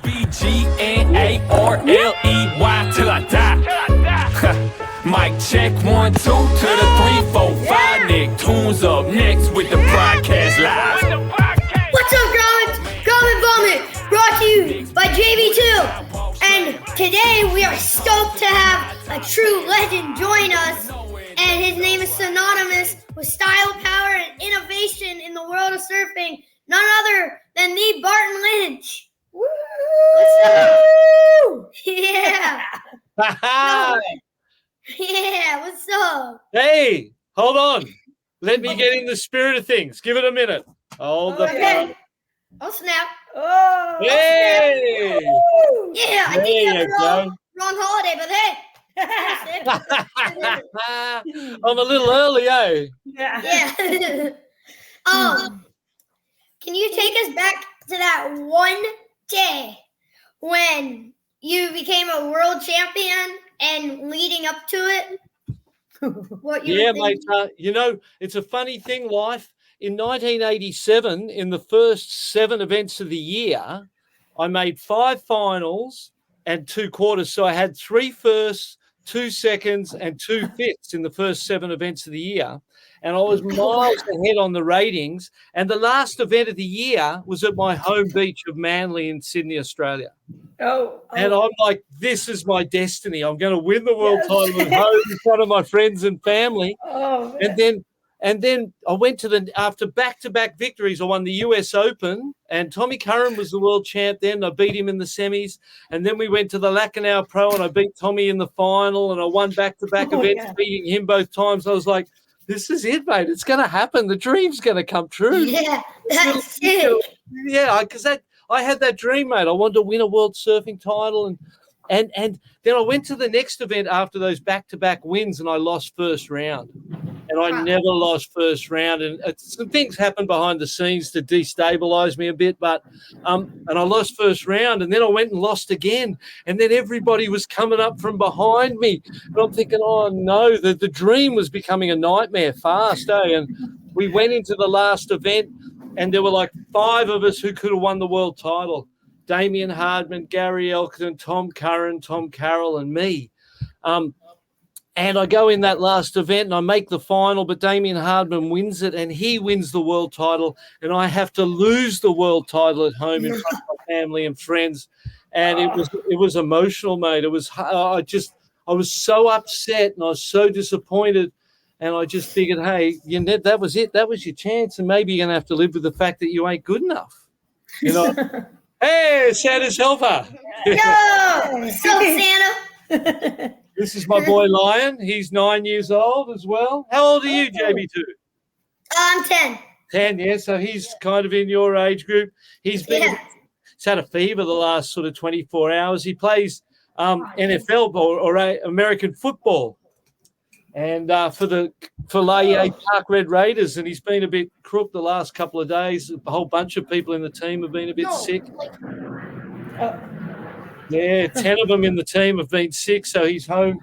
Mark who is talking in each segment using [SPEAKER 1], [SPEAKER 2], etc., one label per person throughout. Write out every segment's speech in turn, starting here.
[SPEAKER 1] BGNARLEY till I die. Mic check 1 2 to the 3 4 5. Nick Tunes up next with the broadcast live.
[SPEAKER 2] What's up, Grommets? Grommet Vomit, brought to you by JV2. And today we are stoked to have a true legend join us. And his name is synonymous with style, power, and innovation in the world of surfing. None other than the Barton Lynch. Woo! What's up? Yeah. Yeah, what's up?
[SPEAKER 3] Hey, hold on. Let me get in the spirit of things. Give it a minute. Hold the
[SPEAKER 2] Okay. I'll snap.
[SPEAKER 4] Oh,
[SPEAKER 3] Hey!
[SPEAKER 2] Yeah, I
[SPEAKER 3] There
[SPEAKER 2] think you have
[SPEAKER 3] you
[SPEAKER 2] the wrong holiday, but hey.
[SPEAKER 3] I'm a little early, eh?
[SPEAKER 4] yeah.
[SPEAKER 2] Yeah. Can you take us back to that one day when you became a world champion and leading up to it? What you were
[SPEAKER 3] Mate.
[SPEAKER 2] thinking?
[SPEAKER 3] It's a funny thing, life. In 1987, in the first 7 events of the year, I made 5 finals and 2 quarters. So I had 3 firsts, 2 seconds, and 2 fifths in the first 7 events of the year. And I was miles ahead on the ratings. And the last event of the year was at my home beach of Manly in Sydney, Australia. And I'm like, this is my destiny. I'm going to win the world title at home in front of my friends and family.
[SPEAKER 4] Oh,
[SPEAKER 3] And then I went to after back-to-back victories, I won the US Open, and Tommy Curran was the world champ then. I beat him in the semis. And then we went to the Lacanau Pro, and I beat Tommy in the final, and I won back-to-back events, beating him both times. I was like, this is it, mate. It's going to happen. The dream's going to come true.
[SPEAKER 2] Yeah, that's sick.
[SPEAKER 3] Yeah, because I had that dream, mate. I wanted to win a world surfing title, and then I went to the next event after those back-to-back wins, and I lost first round. And I never lost first round. And some things happened behind the scenes to destabilize me a bit. But and I lost first round. And then I went and lost again. And then everybody was coming up from behind me. And I'm thinking, oh, no, the dream was becoming a nightmare fast. And we went into the last event, and there were like 5 of us who could have won the world title. Damien Hardman, Gary Elkton, Tom Curran, Tom Carroll, and me. And I go in that last event and I make the final, but Damien Hardman wins it and he wins the world title. And I have to lose the world title at home in front of my family and friends. And it was emotional, mate. It was, I was so upset and I was so disappointed. And I just figured, hey, that was it. That was your chance. And maybe you're going to have to live with the fact that you ain't good enough. You know? Hey, Santa's helper.
[SPEAKER 2] Yo, so Santa.
[SPEAKER 3] This is my boy Lion. He's 9 years old as well. How old are you, JB2?
[SPEAKER 2] I'm 10.
[SPEAKER 3] 10, yeah. So he's kind of in your age group. He's had a fever the last sort of 24 hours. He plays NFL or American football, and for Laie Park Red Raiders, and he's been a bit crook the last couple of days. A whole bunch of people in the team have been a bit sick. Yeah, 10 of them in the team have been sick, so he's home,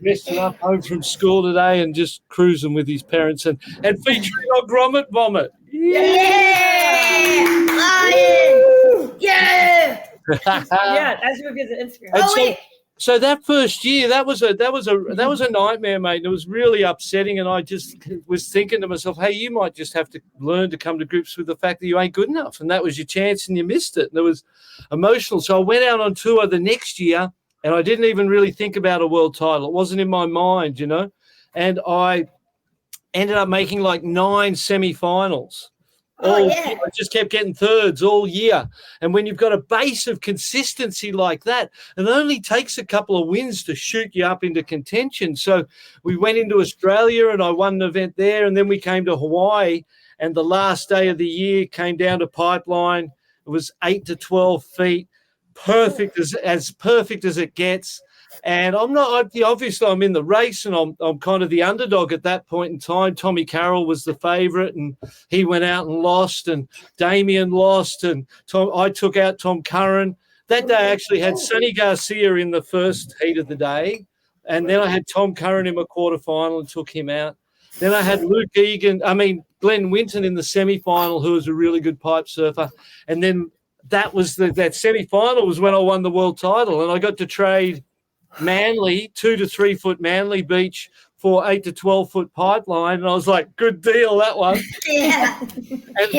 [SPEAKER 3] resting up, home from school today and just cruising with his parents and featuring on Grommet Vomit.
[SPEAKER 2] Yeah! Lion! Yeah!
[SPEAKER 4] yeah, as you get the Instagram.
[SPEAKER 3] So that first year, that was a nightmare, mate. And it was really upsetting. And I just was thinking to myself, hey, you might just have to learn to come to grips with the fact that you ain't good enough. And that was your chance and you missed it. And it was emotional. So I went out on tour the next year and I didn't even really think about a world title. It wasn't in my mind, And I ended up making like 9 semifinals. I just kept getting thirds all year. And when you've got a base of consistency like that, it only takes a couple of wins to shoot you up into contention. So we went into Australia and I won an event there. And then we came to Hawaii. And the last day of the year came down to Pipeline. It was 8 to 12 feet, perfect as perfect as it gets. And obviously I'm in the race and I'm kind of the underdog at that point in time. Tommy Carroll was the favorite and he went out and lost, and Damien lost, and I took out Tom Curran. That day I actually had Sonny Garcia in the first heat of the day, and then I had Tom Curran in my quarterfinal and took him out. Then I had Glenn Winton in the semi-final, who was a really good pipe surfer. And then that semi-final was when I won the world title, and I got to trade Manly 2 to 3 foot Manly beach for 8 to 12 foot pipeline, and I was like, good deal, that one.
[SPEAKER 2] Yeah.
[SPEAKER 3] And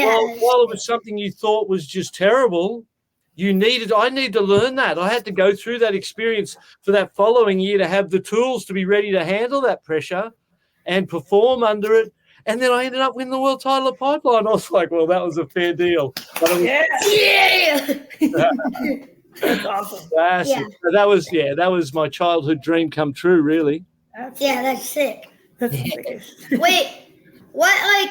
[SPEAKER 3] while it was something you thought was just terrible, I needed to learn that. I had to go through that experience for that following year to have the tools to be ready to handle that pressure and perform under it. And then I ended up winning the world title of pipeline. I was like, well, that was a fair deal. But it was,
[SPEAKER 4] That's awesome.
[SPEAKER 3] That was my childhood dream come true, really.
[SPEAKER 2] That's sick.
[SPEAKER 4] That's sick.
[SPEAKER 2] Wait, what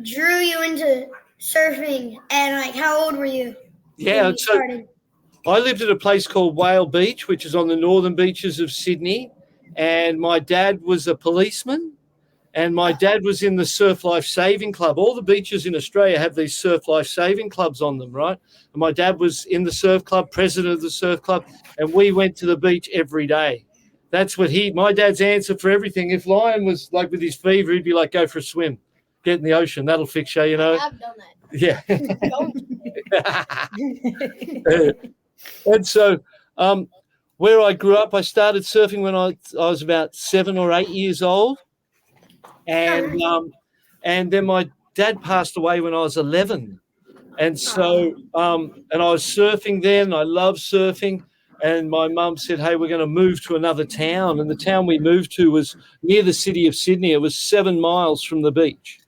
[SPEAKER 2] drew you into surfing, and how old were you?
[SPEAKER 3] Yeah, so I lived at a place called Whale Beach, which is on the northern beaches of Sydney, and my dad was a policeman. And my dad was in the Surf Life Saving Club. All the beaches in Australia have these Surf Life Saving Clubs on them, right? And my dad was in the surf club, president of the surf club, and we went to the beach every day. That's what my dad's answer for everything. If Lion was with his fever, he'd be like, go for a swim, get in the ocean. That'll fix you, you know.
[SPEAKER 2] I've done that.
[SPEAKER 3] Yeah. And so where I grew up, I started surfing when I was about 7 or 8 years old. And then my dad passed away when I was 11. And so and I was surfing then. I loved surfing. And my mum said, hey, we're going to move to another town. And the town we moved to was near the city of Sydney. It was 7 miles from the beach.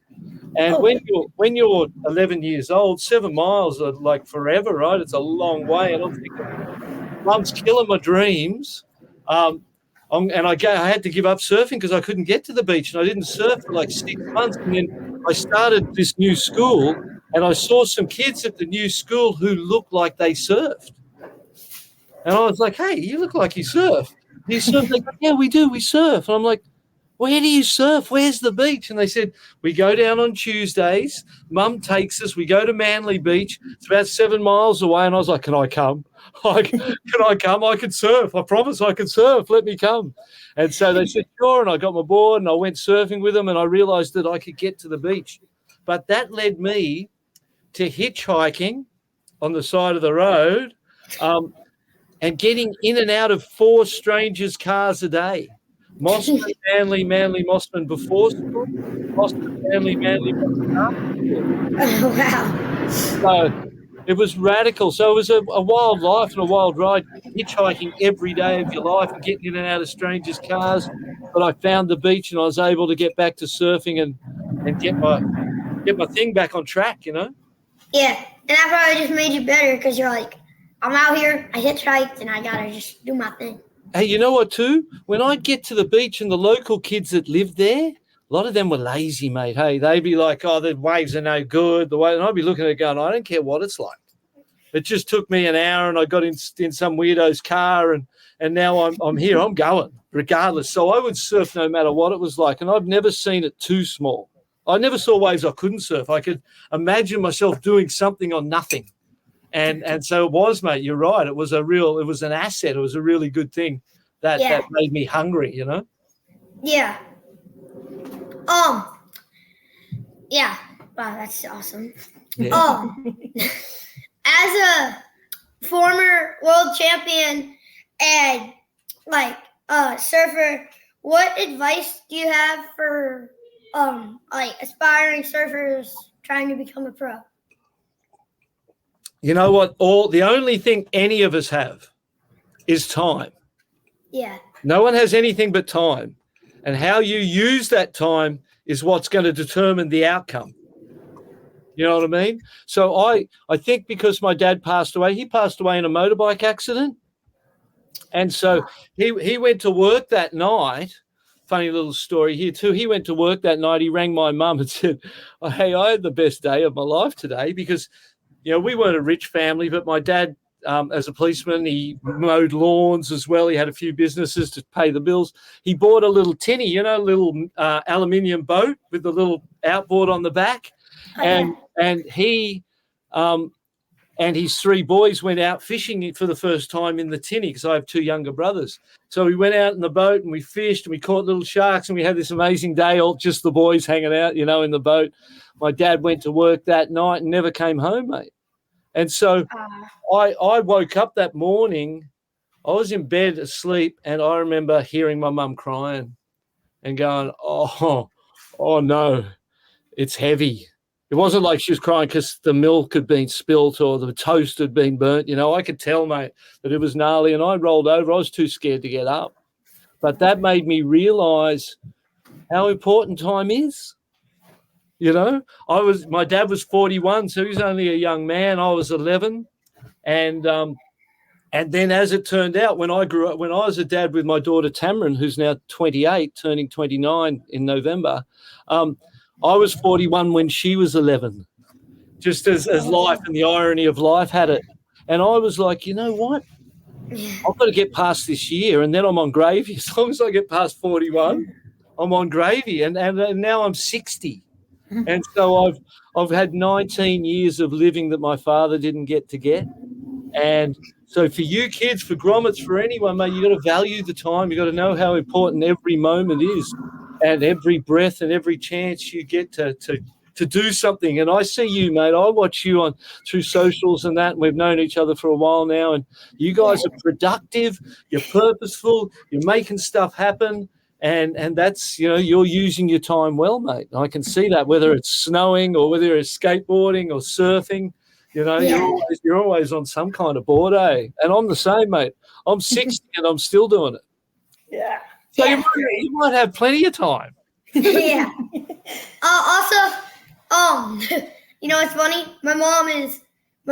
[SPEAKER 3] And when you're 11 years old, 7 miles are like forever, right? It's a long way. And I'm thinking, Mum's killing my dreams. And I had to give up surfing because I couldn't get to the beach, and I didn't surf for 6 months. And then I started this new school, and I saw some kids at the new school who looked like they surfed. And I was like, hey, you look like you surf. Do you surf? They go, yeah, we do. We surf. And I'm like, where do you surf? Where's the beach? And they said, we go down on Tuesdays. Mum takes us. We go to Manly Beach. It's about 7 miles away. And I was like, can I come? Can I come? I can surf. I promise I can surf. Let me come. And so they said, sure. And I got my board and I went surfing with them, and I realized that I could get to the beach. But that led me to hitchhiking on the side of the road and getting in and out of 4 strangers' cars a day. Mossman, Manly, Mossman before school, Mossman, Manly, Mossman after school.
[SPEAKER 2] Wow.
[SPEAKER 3] So it was radical. So it was a wild life and a wild ride, hitchhiking every day of your life and getting in and out of strangers' cars. But I found the beach and I was able to get back to surfing and get my thing back on track, you know?
[SPEAKER 2] Yeah, and that probably just made you better because you're like, I'm out here, I hitchhiked, and I got to just do my thing.
[SPEAKER 3] Hey, you know what, too? When I'd get to the beach and the local kids that lived there, a lot of them were lazy, mate. Hey, they'd be like, oh, the waves are no good. And I'd be looking at it going, I don't care what it's like. It just took me an hour and I got in some weirdo's car and now I'm here. I'm going regardless. So I would surf no matter what it was like. And I've never seen it too small. I never saw waves I couldn't surf. I could imagine myself doing something on nothing. And so it was, mate. You're right. It was an asset. It was a really good thing that made me hungry, you know?
[SPEAKER 2] Yeah. Yeah. Wow, that's awesome.
[SPEAKER 3] Yeah.
[SPEAKER 2] As a former world champion and surfer, what advice do you have for aspiring surfers trying to become a pro?
[SPEAKER 3] You know what? The only thing any of us have is time.
[SPEAKER 2] Yeah.
[SPEAKER 3] No one has anything but time. And how you use that time is what's going to determine the outcome. You know what I mean? So I think because my dad passed away, he passed away in a motorbike accident. And so he went to work that night. Funny little story here too. He went to work that night. He rang my mum and said, oh, hey, I had the best day of my life today because, you know, we weren't a rich family, but my dad, as a policeman, he mowed lawns as well. He had a few businesses to pay the bills. He bought a little tinny, you know, little aluminium boat with the little outboard on the back. And he and his 3 boys went out fishing for the first time in the tinny because I have 2 younger brothers. So we went out in the boat and we fished and we caught little sharks and we had this amazing day, all just the boys hanging out, you know, in the boat. My dad went to work that night and never came home, mate. And so I woke up that morning. I was in bed asleep, and I remember hearing my mum crying and going, oh no, it's heavy. It wasn't like she was crying because the milk had been spilt or the toast had been burnt. You know, I could tell, mate, that it was gnarly, and I rolled over. I was too scared to get up. But that made me realise how important time is. You know, my dad was 41, so he was only a young man. I was 11. And then as it turned out, when I grew up, when I was a dad with my daughter Tamron, who's now 28, turning 29 in November, I was 41 when she was 11, just as life and the irony of life had it. And I was like, you know what? I've got to get past this year, and then I'm on gravy. As long as I get past 41, I'm on gravy. And now I'm 60. And so I've had 19 years of living that my father didn't get to get. And so for you kids, for grommets, for anyone, mate, you got to value the time. You got to know how important every moment is, and every breath and every chance you get to do something. And I see you, mate. I watch you through socials and that. And we've known each other for a while now, and you guys are productive. You're purposeful. You're making stuff happen. And that's, you know, you're using your time well, mate. I can see that, whether it's snowing or whether it's skateboarding or surfing. You know, you're always on some kind of board, eh? And I'm the same, mate. I'm 60 and I'm still doing it.
[SPEAKER 4] Yeah.
[SPEAKER 3] So you might have plenty of time.
[SPEAKER 2] Yeah. Also, you know what's funny? My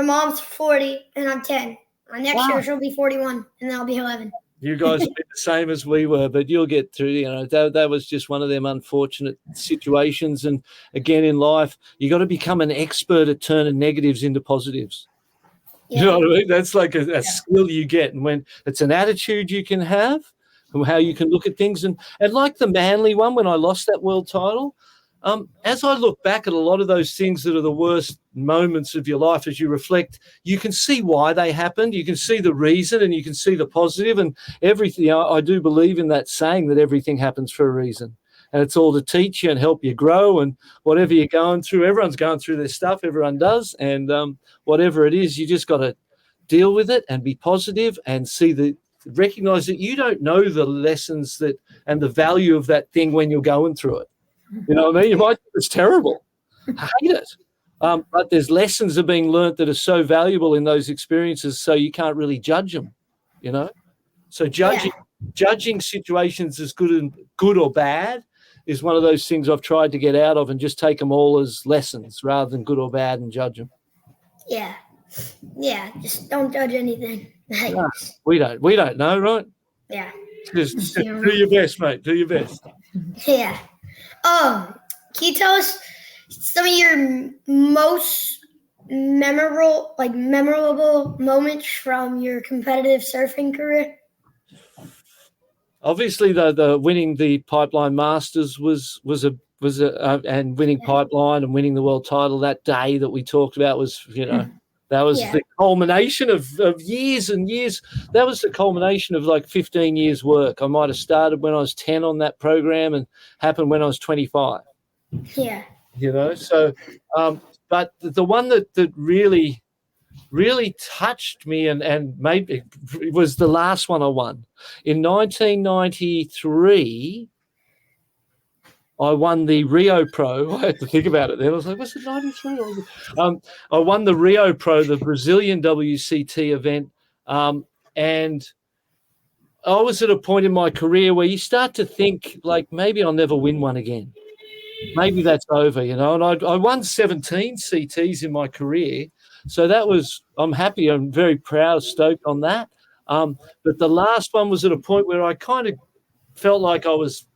[SPEAKER 2] mom's 40 and I'm 10. Next year she'll be 41 and then I'll be 11.
[SPEAKER 3] You guys will be the same as we were, but you'll get through. You know, that was just one of them unfortunate situations. And again, in life, you got to become an expert at turning negatives into positives. Yeah. You know what I mean? That's like a skill you get. And when it's an attitude you can have and how you can look at things. And like the Manly one, when I lost that world title, as I look back at a lot of those things that are the worst moments of your life, as you reflect, you can see why they happened. You can see the reason, and you can see the positive and everything. You know, I do believe in that saying that everything happens for a reason, and it's all to teach you and help you grow. And whatever you're going through, everyone's going through their stuff. Everyone does, and whatever it is, you just got to deal with it and be positive and recognize that you don't know the lessons that and the value of that thing when you're going through it. You know what I mean? You might think it's terrible. I hate it. But there's lessons that are being learnt that are so valuable in those experiences, so you can't really judge them, you know? So judging situations as good or bad is one of those things I've tried to get out of, and just take them all as lessons rather than good or bad and judge them.
[SPEAKER 2] Yeah. Yeah, just don't judge anything.
[SPEAKER 3] No, we don't know, right?
[SPEAKER 2] Yeah.
[SPEAKER 3] Just do your best, mate. Do your best.
[SPEAKER 2] Yeah. Can you tell us some of your most memorable moments from your competitive surfing career?
[SPEAKER 3] Obviously, the winning the Pipeline Masters was and winning Pipeline and winning the world title that day that we talked about was, you know, that was the culmination of years and years. That was the culmination of like 15 years' work. I might have started when I was 10 on that program and happened when I was 25.
[SPEAKER 2] Yeah.
[SPEAKER 3] You know, so, but the one that really, really touched me and maybe it was the last one I won. In 1993, I won the Rio Pro. I had to think about it then. I was like, was it 93? I won the Rio Pro, the Brazilian WCT event. And I was at a point in my career where you start to think, like, maybe I'll never win one again. Maybe that's over, you know. And I won 17 CTs in my career. So that was, I'm happy. I'm very proud, stoked on that. But the last one was at a point where I kind of felt like I was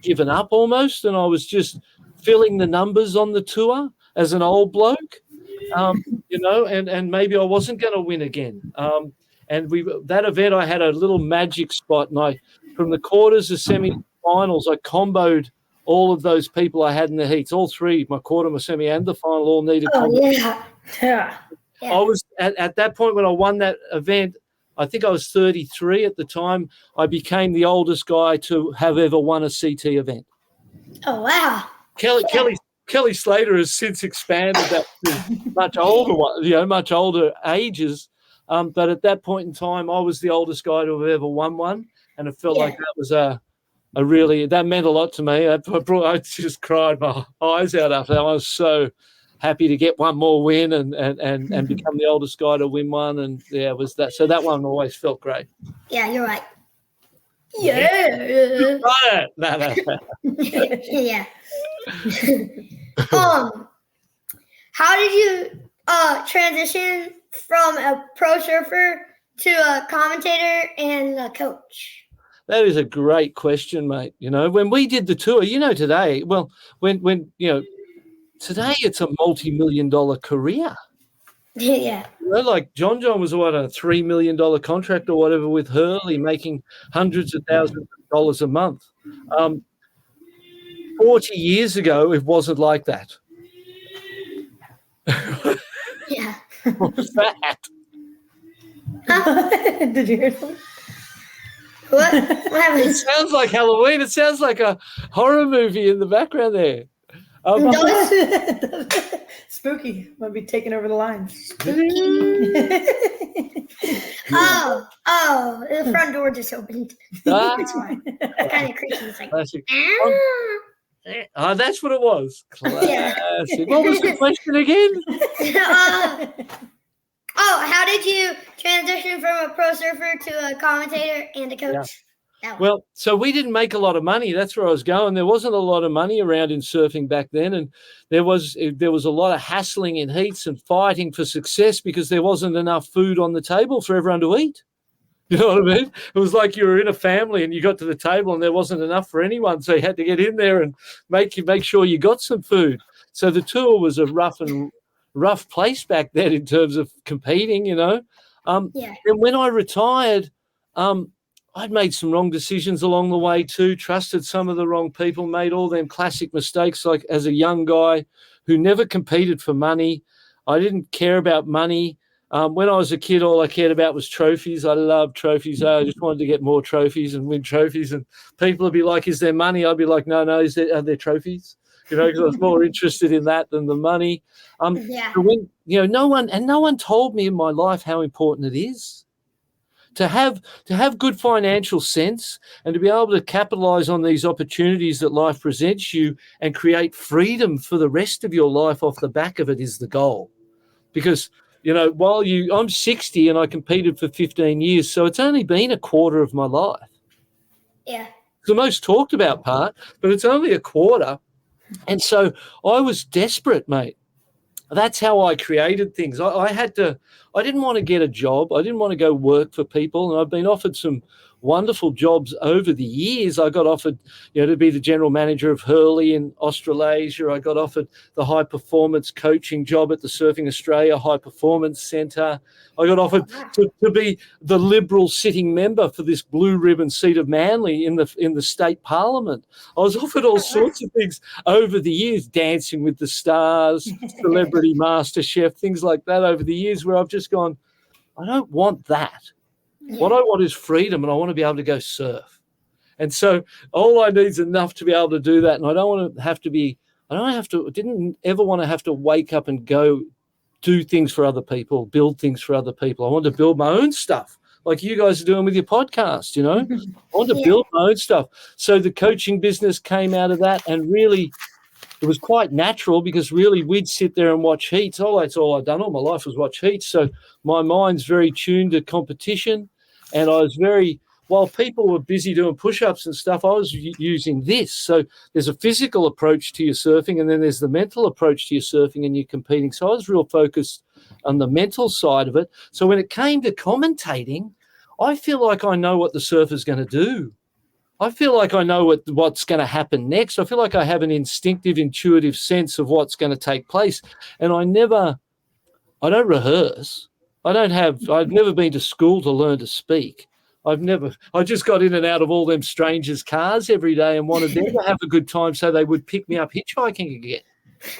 [SPEAKER 3] given up almost, and I was just filling the numbers on the tour as an old bloke, you know, and maybe I wasn't going to win again. And that event, I had a little magic spot, and from the quarters to semi-finals, I comboed all of those people I had in the heats, all three, my quarter, my semi, and the final, all needed.
[SPEAKER 2] Oh, yeah.
[SPEAKER 3] I was at that point when I won that event, I think I was 33 at the time. I became the oldest guy to have ever won a CT event.
[SPEAKER 2] Oh, wow.
[SPEAKER 3] Kelly Kelly Slater has since expanded that to much older much older ages. But at that point in time, I was the oldest guy to have ever won one, and it felt like that was that meant a lot to me. I just cried my eyes out after that. I was so happy to get one more win and become the oldest guy to win one, and it was that. So that one always felt great.
[SPEAKER 2] Yeah, you're right. Yeah.
[SPEAKER 3] No.
[SPEAKER 2] Yeah. How did you transition from a pro surfer to a commentator and a coach?
[SPEAKER 3] That is a great question, mate. When we did the tour, today, today it's a multi-million-dollar career.
[SPEAKER 2] Yeah.
[SPEAKER 3] Like John was what, a $3 million contract or whatever with Hurley, making hundreds of thousands of dollars a month. 40 years ago, it wasn't like that.
[SPEAKER 2] Yeah.
[SPEAKER 3] What was that?
[SPEAKER 4] Did you hear something?
[SPEAKER 2] What happened?
[SPEAKER 3] It sounds like Halloween. It sounds like a horror movie in the background there.
[SPEAKER 4] Spooky. Might be taking over the lines.
[SPEAKER 2] Oh, the front door just opened. That's why. Kind of creepy. It's like,
[SPEAKER 3] that's what it was. Classic.
[SPEAKER 2] Yeah.
[SPEAKER 3] What was the question again?
[SPEAKER 2] How did you transition from a pro surfer to a commentator and a coach? Yeah.
[SPEAKER 3] Well, so we didn't make a lot of money. That's where I was going. There wasn't a lot of money around in surfing back then, and there was a lot of hassling in heats and fighting for success because there wasn't enough food on the table for everyone to eat. You know what I mean? It was like you were in a family and you got to the table and there wasn't enough for anyone, so you had to get in there and make sure you got some food. So the tour was a rough place back then in terms of competing. And when I retired, I'd made some wrong decisions along the way too, trusted some of the wrong people, made all them classic mistakes, like as a young guy who never competed for money. I didn't care about money. When I was a kid, all I cared about was trophies. I loved trophies. I just wanted to get more trophies and win trophies. And people would be like, is there money? I'd be like, no, are there trophies? Because I was more interested in that than the money. When, no one told me in my life how important it is to have good financial sense and to be able to capitalize on these opportunities that life presents you and create freedom for the rest of your life off the back of it is the goal. Because, I'm 60 and I competed for 15 years, so it's only been a quarter of my life.
[SPEAKER 2] Yeah.
[SPEAKER 3] It's the most talked about part, but it's only a quarter. And so I was desperate, mate. That's how I created things. I didn't want to get a job. I didn't want to go work for people. And I've been offered some wonderful jobs over the years. I got offered, to be the general manager of Hurley in Australasia. I got offered the high performance coaching job at the Surfing Australia High Performance Centre. I got offered to be the Liberal sitting member for this blue ribbon seat of Manly in the state parliament. I was offered all sorts of things over the years, Dancing with the Stars, Celebrity Master Chef, things like that over the years, where I've just gone, I don't want that. Yeah. What I want is freedom, and I want to be able to go surf. And so all I need is enough to be able to do that. And I didn't ever want to have to wake up and go do things for other people, build things for other people. I want to build my own stuff like you guys are doing with your podcast, I want to build my own stuff. So the coaching business came out of that, and really it was quite natural because really we'd sit there and watch heats. That's all I'd done all my life was watch heats. So my mind's very tuned to competition. And I was while people were busy doing push-ups and stuff, I was using this. So there's a physical approach to your surfing, and then there's the mental approach to your surfing and your competing. So I was real focused on the mental side of it. So when it came to commentating, I feel like I know what the surfer's going to do. I feel like I know what's going to happen next. I feel like I have an instinctive, intuitive sense of what's going to take place. And I don't rehearse. I've never been to school to learn to speak. I just got in and out of all them strangers' cars every day and wanted them to have a good time so they would pick me up hitchhiking again.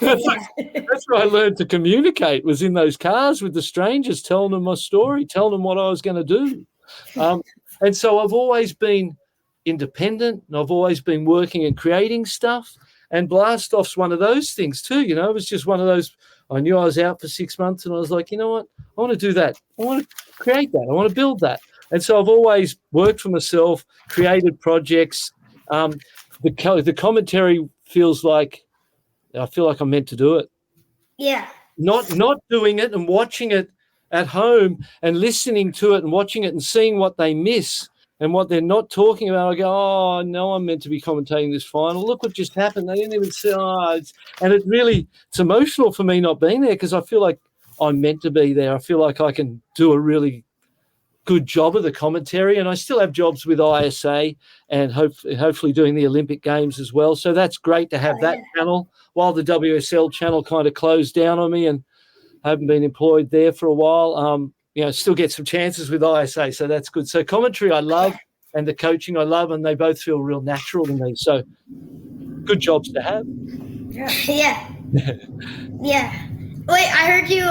[SPEAKER 3] That's where I learned to communicate, was in those cars with the strangers, telling them my story, telling them what I was going to do. And so I've always been independent, and I've always been working and creating stuff. And blast off's one of those things too. You know, it was just one of those. I knew I was out for 6 months, and I was like, you know what? I want to do that. I want to create that. I want to build that. And so I've always worked for myself, created projects. The commentary feels like I feel like I'm meant to do it.
[SPEAKER 2] Yeah.
[SPEAKER 3] Not doing it and watching it at home and listening to it and watching it and seeing what they miss and what they're not talking about. I go, oh, no, I'm meant to be commentating this final. Look what just happened. They didn't even say, and it's emotional for me not being there because I feel like I'm meant to be there. I feel like I can do a really good job of the commentary, and I still have jobs with ISA and hopefully doing the Olympic Games as well. So that's great to have that channel while the WSL channel kind of closed down on me and I haven't been employed there for a while. Still get some chances with ISA, so that's good. So commentary I love and the coaching I love, and they both feel real natural to me. So good jobs to have.
[SPEAKER 2] Yeah. Yeah. Wait, I heard you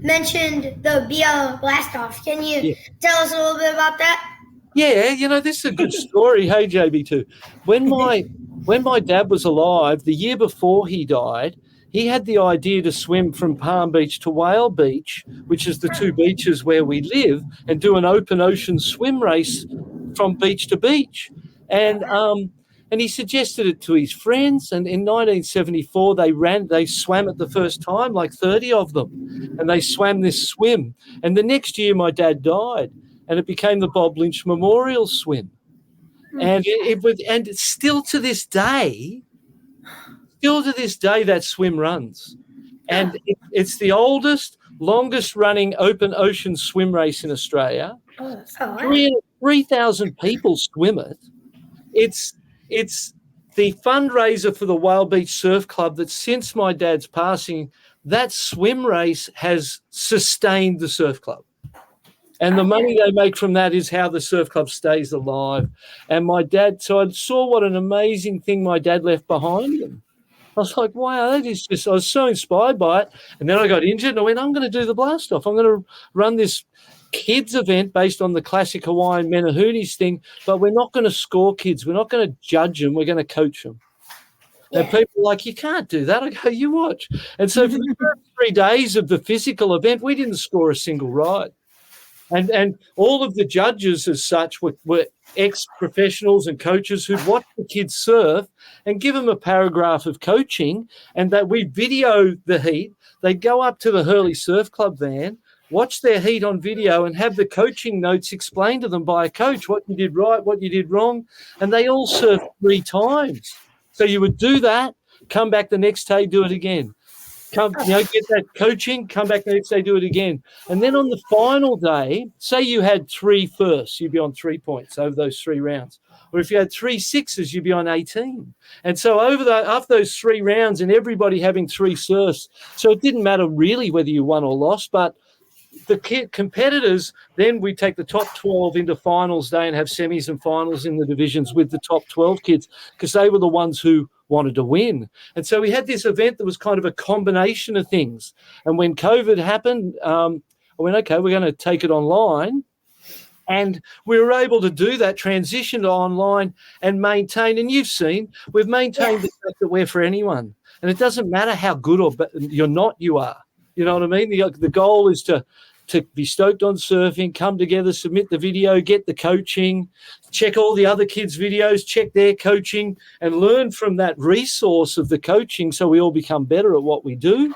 [SPEAKER 2] mentioned the BL Blastoff. Can you tell us a little bit about that?
[SPEAKER 3] Yeah, this is a good story. Hey, JB2. When my dad was alive, the year before he died, he had the idea to swim from Palm Beach to Whale Beach, which is the two beaches where we live, and do an open ocean swim race from beach to beach. And he suggested it to his friends. And in 1974, they swam it the first time, like 30 of them. And they swam this swim. And the next year, my dad died. And it became the Bob Lynch Memorial Swim. And it's still to this day, that swim runs. And it's the oldest, longest running open ocean swim race in Australia. 3,000 people swim it. It's the fundraiser for the Whale Beach Surf Club that since my dad's passing, that swim race has sustained the surf club. And the money they make from that is how the surf club stays alive. And my dad, so I saw what an amazing thing my dad left behind him. I was like, wow, that is just, I was so inspired by it. And then I got injured and I went, I'm going to do the blast off. I'm going to run this kids event based on the classic Hawaiian Menahunis thing, but we're not going to score kids. We're not going to judge them. We're going to coach them. Yeah. And people are like, you can't do that. I go, you watch. And so for the first 3 days of the physical event, we didn't score a single ride. And all of the judges as such were ex-professionals and coaches who'd watch the kids surf and give them a paragraph of coaching, and that we video the heat. They'd go up to the Hurley Surf Club van, watch their heat on video and have the coaching notes explained to them by a coach, what you did right, what you did wrong, and they all surfed 3 times. So you would do that, come back the next day, do it again. Get that coaching, come back the next day, do it again. And then on the final day, say you had 3 firsts, you'd be on 3 points over those 3 rounds. Or if you had 3 sixes, you'd be on 18. And so after those 3 rounds and everybody having 3 surfs, so it didn't matter really whether you won or lost, but the competitors, then we take the top 12 into finals day and have semis and finals in the divisions with the top 12 kids because they were the ones who wanted to win. And so we had this event that was kind of a combination of things. And when COVID happened, I went, okay, we're going to take it online. And we were able to do that transition to online and maintain. And you've seen, we've maintained the fact that we're for anyone. And it doesn't matter how good or you're not, you are. You know what I mean? The goal is to be stoked on surfing, come together, submit the video, get the coaching, check all the other kids' videos, check their coaching, and learn from that resource of the coaching so we all become better at what we do.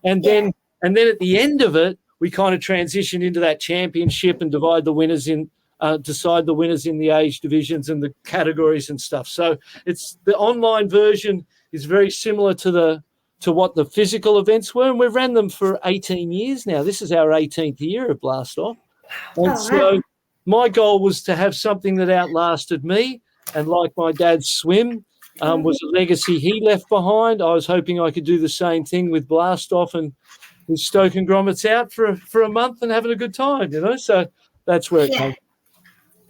[SPEAKER 3] And then at the end of it, we kind of transition into that championship and decide the winners in the age divisions and the categories and stuff. So it's the online version is very similar to what the physical events were, and we've ran them for 18 years now. This is our 18th year of Blast Off. And so my goal was to have something that outlasted me, and like my dad's swim was a legacy he left behind. I was hoping I could do the same thing with Blast Off and with Stoke and Gromit's out for a month and having a good time, so that's where it came.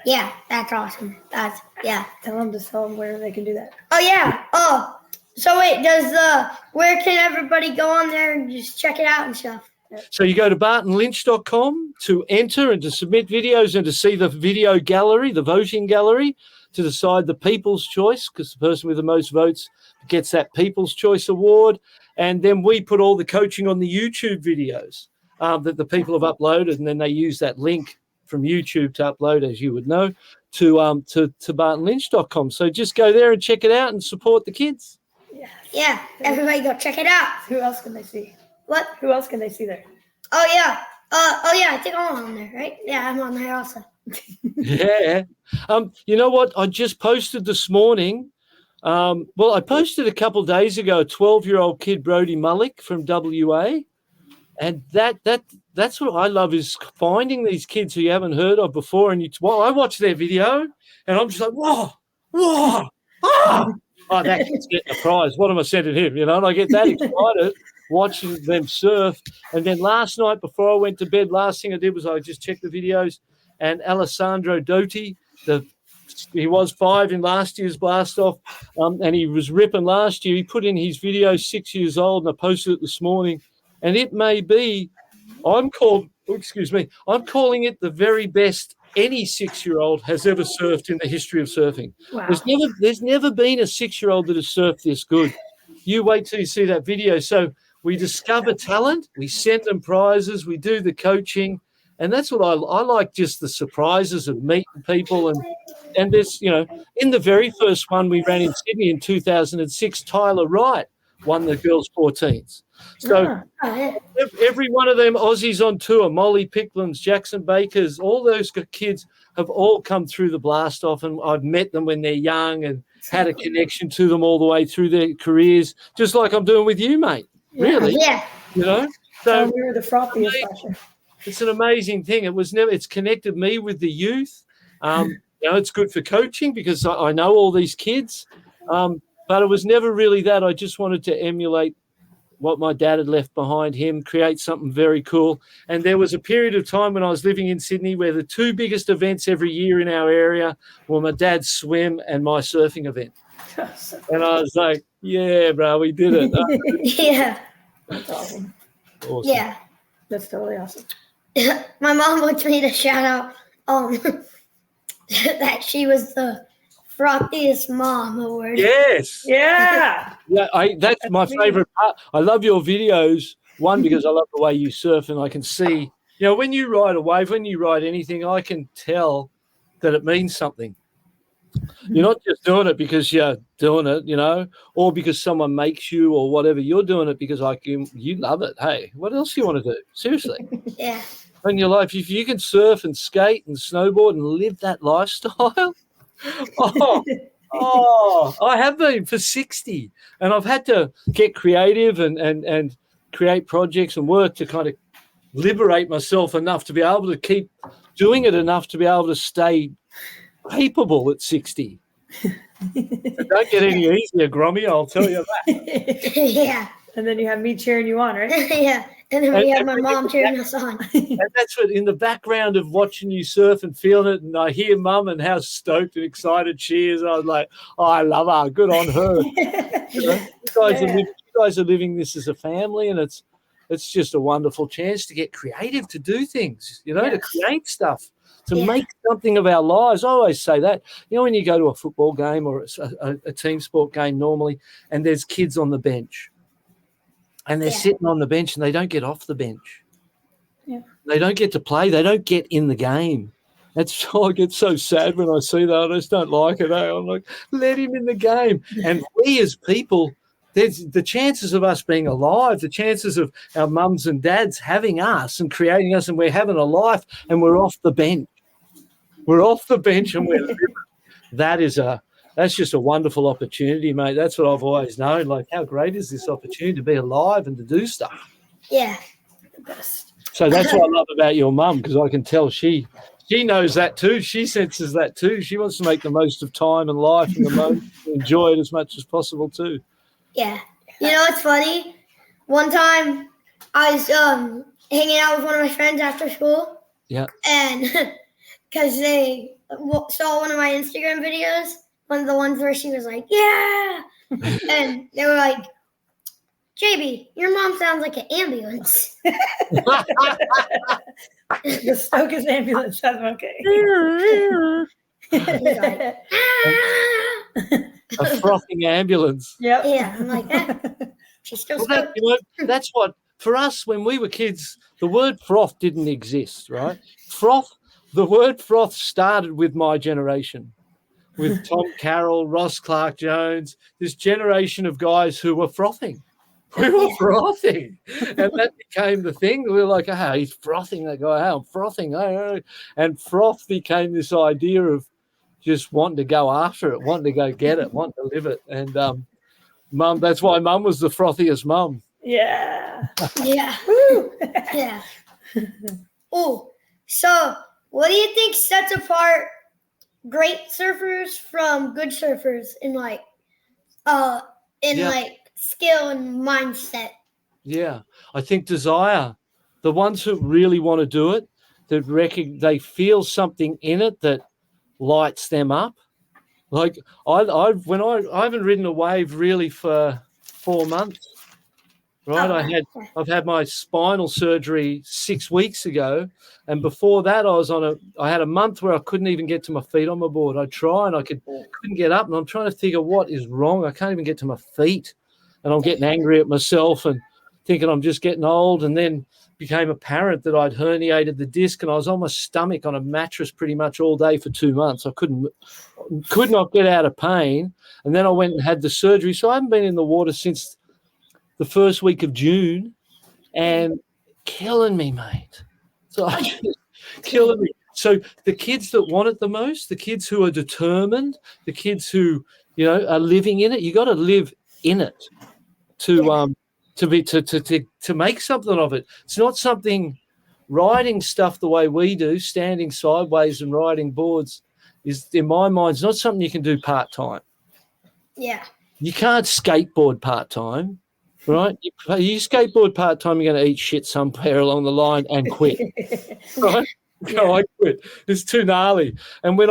[SPEAKER 2] Yeah, that's awesome.
[SPEAKER 4] Tell them where they can do that.
[SPEAKER 2] Oh, yeah. Oh, so wait, where can everybody go on there and just check it out and stuff?
[SPEAKER 3] So you go to bartonlynch.com to enter and to submit videos and to see the video gallery, the voting gallery, to decide the People's Choice, because the person with the most votes gets that People's Choice Award. And then we put all the coaching on the YouTube videos that the people have uploaded, and then they use that link from YouTube to upload, as you would know, to bartonlynch.com. So just go there and check it out and support the kids.
[SPEAKER 2] Yeah, everybody go check it out.
[SPEAKER 4] Who else can they see?
[SPEAKER 2] What?
[SPEAKER 4] Who else can they see there?
[SPEAKER 2] Oh, yeah. I think I'm on there, right? Yeah, I'm on there also.
[SPEAKER 3] Yeah. You know what? I just posted this morning. I posted a couple of days ago, a 12-year-old kid, Brody Mullick from WA. And that's what I love, is finding these kids who you haven't heard of before. And I watch their video and I'm just like, whoa, ah! Oh, that kid's getting a prize. What am I sending him? And I get that excited watching them surf. And then last night before I went to bed, last thing I did was I just checked the videos, and Alessandro Dotti, he was 5 in last year's blast off, and he was ripping last year. He put in his video, 6 years old, and I posted it this morning. And it may be, I'm calling it the very best any 6-year-old has ever surfed in the history of surfing.
[SPEAKER 4] Wow.
[SPEAKER 3] There's never been a 6-year-old that has surfed this good. You wait till you see that video. So we discover talent, we send them prizes, we do the coaching, and that's what I like, just the surprises of meeting people. And there's, in the very first one we ran in Sydney in 2006, Tyler Wright won the girls' 14s. So every one of them Aussies on tour, Molly Picklins, Jackson Bakers, all those kids have all come through the blast off, and I've met them when they're young and had a connection to them all the way through their careers, just like I'm doing with you, mate. Really?
[SPEAKER 2] Yeah.
[SPEAKER 4] So we were the frothiest last year.
[SPEAKER 3] It's an amazing thing. It's connected me with the youth. It's good for coaching because I know all these kids, but it was never really that. I just wanted to emulate what my dad had left behind him, create something very cool. And there was a period of time when I was living in Sydney where the 2 biggest events every year in our area were my dad's swim and my surfing event. And I was like, yeah, bro, we did it.
[SPEAKER 2] Yeah.
[SPEAKER 4] That's awesome.
[SPEAKER 3] Awesome.
[SPEAKER 2] Yeah.
[SPEAKER 4] That's totally awesome.
[SPEAKER 2] My mom wants me to shout out that she was the frothiest mom award.
[SPEAKER 3] Yes.
[SPEAKER 4] Yeah.
[SPEAKER 3] Yeah, that's my favorite part. I love your videos. One, because I love the way you surf, and I can see, when you ride a wave, when you ride anything, I can tell that it means something. You're not just doing it because you're doing it, or because someone makes you or whatever. You're doing it because you love it. Hey, what else do you want to do? Seriously.
[SPEAKER 2] Yeah.
[SPEAKER 3] In your life, if you can surf and skate and snowboard and live that lifestyle, I have been for 60, and I've had to get creative and create projects and work to kind of liberate myself enough to be able to keep doing it enough to be able to stay capable at 60. It don't get any easier, Grommy, I'll tell you that.
[SPEAKER 2] Yeah.
[SPEAKER 4] And then you have me cheering you on, right?
[SPEAKER 2] Yeah. And then we have my mom cheering us on.
[SPEAKER 3] And that's what, in the background of watching you surf and feeling it, and I hear Mum and how stoked and excited she is. I was like, I love her. Good on her. You guys are living this as a family, and it's just a wonderful chance to get creative, to do things, to create stuff, to make something of our lives. I always say that. When you go to a football game or a team sport game normally, and there's kids on the bench, and they're sitting on the bench and they don't get off the bench.
[SPEAKER 4] Yeah.
[SPEAKER 3] They don't get to play. They don't get in the game. I get so sad when I see that. I just don't like it. I'm like, let him in the game. And we as people, there's the chances of us being alive, the chances of our mums and dads having us and creating us, and we're having a life, and we're off the bench. We're off the bench and we're living. That's just a wonderful opportunity, mate. That's what I've always known. Like, how great is this opportunity to be alive and to do stuff?
[SPEAKER 2] Yeah.
[SPEAKER 4] The best.
[SPEAKER 3] So that's what I love about your mum, because I can tell she knows that too. She senses that too. She wants to make the most of time and life and the moment, enjoy it as much as possible too.
[SPEAKER 2] Yeah. It's funny? One time I was hanging out with one of my friends after school.
[SPEAKER 3] Yeah.
[SPEAKER 2] And because they saw one of my Instagram videos, one of the ones where she was like, yeah. And they were like, JB, your mom sounds like an ambulance.
[SPEAKER 4] The Stokers ambulance. That's okay.
[SPEAKER 2] He's like, ah!
[SPEAKER 3] A frothing ambulance.
[SPEAKER 4] Yep.
[SPEAKER 2] Yeah, I'm like, she's still
[SPEAKER 3] Well, that,
[SPEAKER 2] stoked.
[SPEAKER 3] you know, that's what, for us, when we were kids, the word froth didn't exist, right? The word froth started with my generation, with Tom Carroll, Ross Clark Jones, this generation of guys who were frothing. We were frothing. And that became the thing. We were like, he's frothing. That guy, I'm frothing. And froth became this idea of just wanting to go after it, wanting to go get it, wanting to live it. And Mum, that's why Mum was the frothiest mum.
[SPEAKER 4] Yeah.
[SPEAKER 2] Yeah.
[SPEAKER 4] Woo.
[SPEAKER 2] Yeah. Oh, so what do you think sets apart great surfers from good surfers in like skill and mindset?
[SPEAKER 3] Yeah, I think desire. The ones who really want to do it, that they feel something in it that lights them up. Like I haven't ridden a wave really for 4 months. Right, I've had my spinal surgery 6 weeks ago, and before that I had a month where I couldn't even get to my feet on my board. I'd try and I couldn't get up, and I'm trying to figure what is wrong. I can't even get to my feet, and I'm getting angry at myself and thinking I'm just getting old. And then became apparent that I'd herniated the disc, and I was on my stomach on a mattress pretty much all day for 2 months. I could not get out of pain, and then I went and had the surgery. So I haven't been in the water since the first week of June, and killing me, mate. So killing me. So the kids that want it the most, the kids who are determined, the kids who, are living in it, you got to live in it to make something of it. It's not something, riding stuff the way we do, standing sideways and riding boards is, in my mind, it's not something you can do part-time.
[SPEAKER 2] Yeah. You
[SPEAKER 3] can't skateboard part-time. Right, you skateboard part time, you're going to eat shit somewhere along the line and quit. Right? No, I quit. It's too gnarly. And when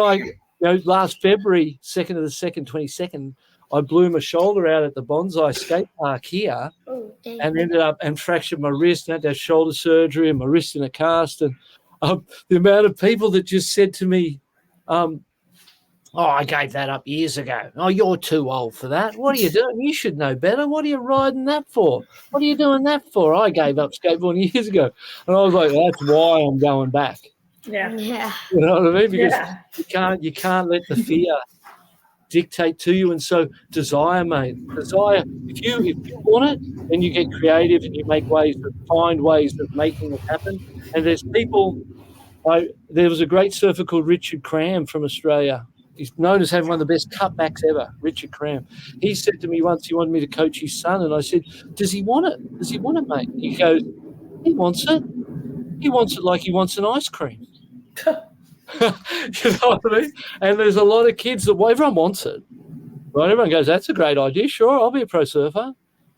[SPEAKER 3] last February, 2nd of the 2nd, 22nd, I blew my shoulder out at the Bonsai skate park here, and ended up and fractured my wrist. And had to have shoulder surgery and my wrist in a cast. And the amount of people that just said to me, I gave that up years ago. Oh, you're too old for that. What are you doing? You should know better. What are you riding that for? What are you doing that for? I gave up skateboarding years ago. And I was like, that's why I'm going back.
[SPEAKER 4] Yeah.
[SPEAKER 2] Yeah.
[SPEAKER 3] You know what I mean? Because you can't let the fear dictate to you. And so desire, mate. Desire. If you want it, then you get creative and you find ways of making it happen. And there's people. There was a great surfer called Richard Cram from Australia. He's known as having one of the best cutbacks ever, Richard Cram. He said to me once he wanted me to coach his son, and I said, does he want it? Does he want it, mate? He goes, he wants it. He wants it like he wants an ice cream. You know what I mean? And there's a lot of kids that, everyone wants it. Right? Everyone goes, that's a great idea. Sure, I'll be a pro surfer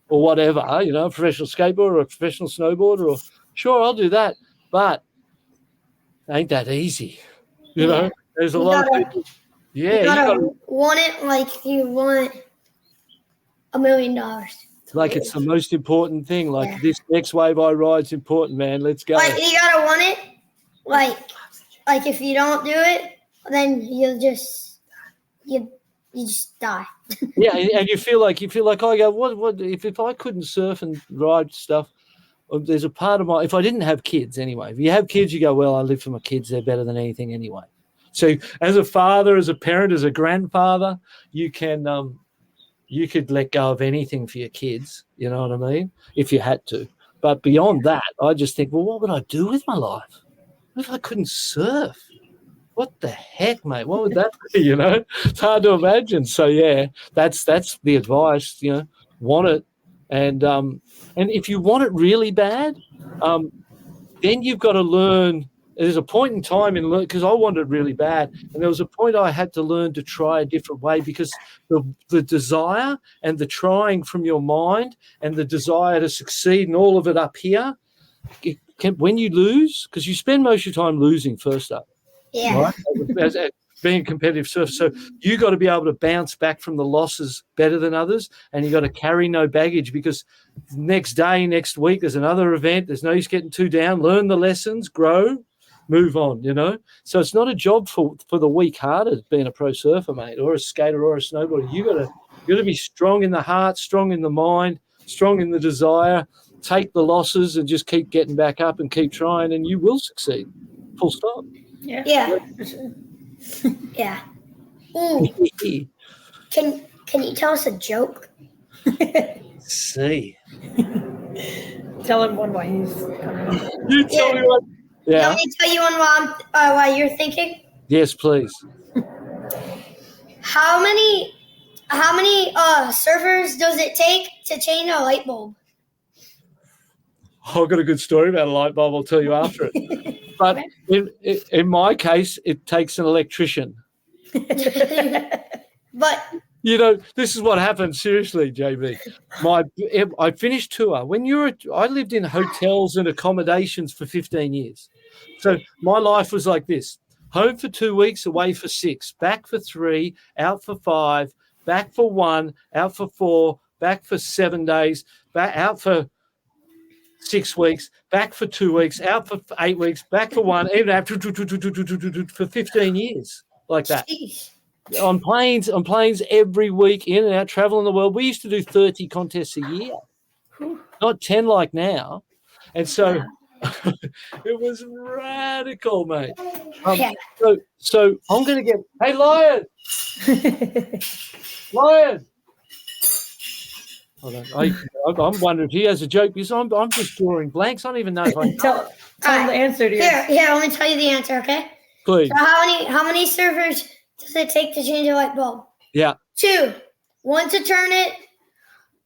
[SPEAKER 3] or whatever, a professional skateboarder or a professional snowboarder, or sure, I'll do that. But ain't that easy. You know, there's a lot of people. Yeah,
[SPEAKER 2] you gotta want it like you want $1 million.
[SPEAKER 3] Like it's the most important thing. Like this next wave I ride is important, man. Let's go.
[SPEAKER 2] Like you gotta want it. Like if you don't do it, then you just die.
[SPEAKER 3] Yeah, and you feel like I go, what if I couldn't surf and ride stuff? There's a part of if I didn't have kids anyway. If you have kids, you go, well, I live for my kids. They're better than anything anyway. So as a father, as a parent, as a grandfather, you could let go of anything for your kids, you know what I mean, if you had to. But beyond that, I just think, well, what would I do with my life? What if I couldn't surf? What the heck, mate? What would that be, It's hard to imagine. So, yeah, that's the advice, want it. And if you want it really bad, then you've got to learn. There's a point in time because I wanted it really bad, and there was a point I had to learn to try a different way, because the desire and the trying from your mind and the desire to succeed and all of it up here, when you lose, because you spend most of your time losing first up, right? As being a competitive surfer, so you got to be able to bounce back from the losses better than others, and you got to carry no baggage, because next day, next week, there's another event. There's no use getting too down. Learn the lessons, grow. move on, you know. So it's not a job for the weak-hearted being a pro surfer, mate, or a skater or a snowboarder. You gotta be strong in the heart, strong in the mind, strong in the desire. Take the losses and just keep getting back up and keep trying, and you will succeed. Full stop.
[SPEAKER 4] Yeah.
[SPEAKER 2] Yeah.
[SPEAKER 4] For sure.
[SPEAKER 2] Yeah. Ooh, can you tell us a joke?
[SPEAKER 3] See.
[SPEAKER 4] Tell him one while he's coming.
[SPEAKER 3] You tell me what.
[SPEAKER 2] You
[SPEAKER 3] Yeah.
[SPEAKER 2] want me to tell you one while you're thinking?
[SPEAKER 3] Yes, please.
[SPEAKER 2] How many surfers does it take to change a light bulb?
[SPEAKER 3] I've got a good story about a light bulb. I'll tell you after it. But in my case, it takes an electrician.
[SPEAKER 2] But
[SPEAKER 3] You know, this is what happened. Seriously, JB. I finished tour. I lived in hotels and accommodations for 15 years. So my life was like this: home for 2 weeks, away for 6, back for 3, out for 5, back for 1, out for 4, back for 7 days, back out for 6 weeks, back for 2 weeks, out for 8 weeks, back for 1, even after for 15 years like that.
[SPEAKER 2] jeez.
[SPEAKER 3] On planes every week, in and out, traveling the world. We used to do 30 contests a year, not 10 like now. And so it was radical, mate.
[SPEAKER 2] Yeah.
[SPEAKER 3] So I'm going to get, hey, Lion. Hold on. I'm wondering if he has a joke because I'm just drawing blanks. I don't even know if I
[SPEAKER 4] Tell him the answer to yours.
[SPEAKER 2] Here, let me tell you the answer, okay?
[SPEAKER 3] Please.
[SPEAKER 2] So how many servers does it take to change a light bulb?
[SPEAKER 3] Yeah.
[SPEAKER 2] 2. 1 to turn it,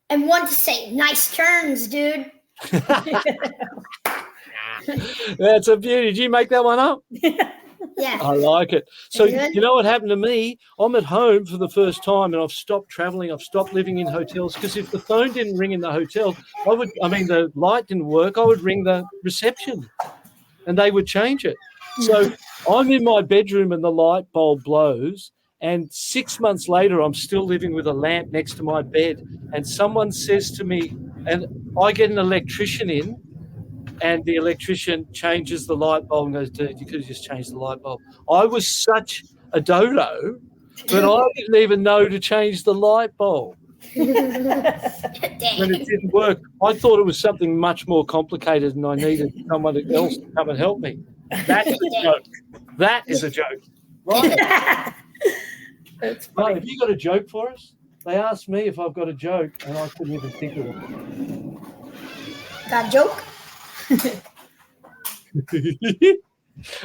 [SPEAKER 2] and 1 to say, nice turns, dude.
[SPEAKER 3] That's a beauty. Did you make that one up?
[SPEAKER 2] Yeah.
[SPEAKER 3] I like it. So
[SPEAKER 2] Is it?
[SPEAKER 3] you know what happened to me? I'm at home for the first time, and I've stopped traveling. I've stopped living in hotels because if the phone didn't ring in the hotel, the light didn't work. I would ring the reception, and they would change it. So I'm in my bedroom, and the light bulb blows. And 6 months later, I'm still living with a lamp next to my bed. And someone says to me, and I get an electrician in. And the electrician changes the light bulb and goes, dude, you could have just changed the light bulb. I was such a dodo that I didn't even know to change the light bulb when it didn't work. I thought it was something much more complicated and I needed someone else to come and help me. That's a joke. That is a joke. Right.
[SPEAKER 4] That's
[SPEAKER 3] Right,
[SPEAKER 4] funny.
[SPEAKER 3] have you got a joke for us? They asked me if I've got a joke and I couldn't even think of it.
[SPEAKER 2] Got a joke?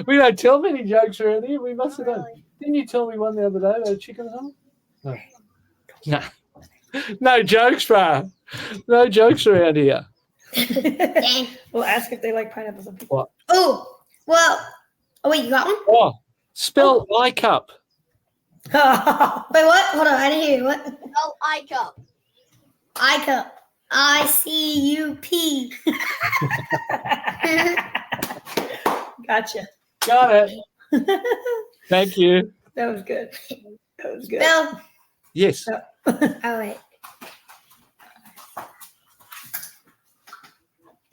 [SPEAKER 3] We don't tell many jokes around here. We must have done. Didn't you tell me one the other day about a chicken or something? No. No jokes, bro. No jokes around here.
[SPEAKER 2] Dang.
[SPEAKER 4] We'll ask if they like pineapples.
[SPEAKER 3] What?
[SPEAKER 2] Oh, well. Oh, wait, you got one?
[SPEAKER 3] Oh, spell iCup.
[SPEAKER 2] Wait, what? Hold on, I didn't hear you. What? Oh, iCup. iCup. ICUP.
[SPEAKER 4] Gotcha.
[SPEAKER 3] Got it. Thank you.
[SPEAKER 4] That was good. That was good.
[SPEAKER 2] Bill.
[SPEAKER 3] Yes.
[SPEAKER 2] Oh, wait.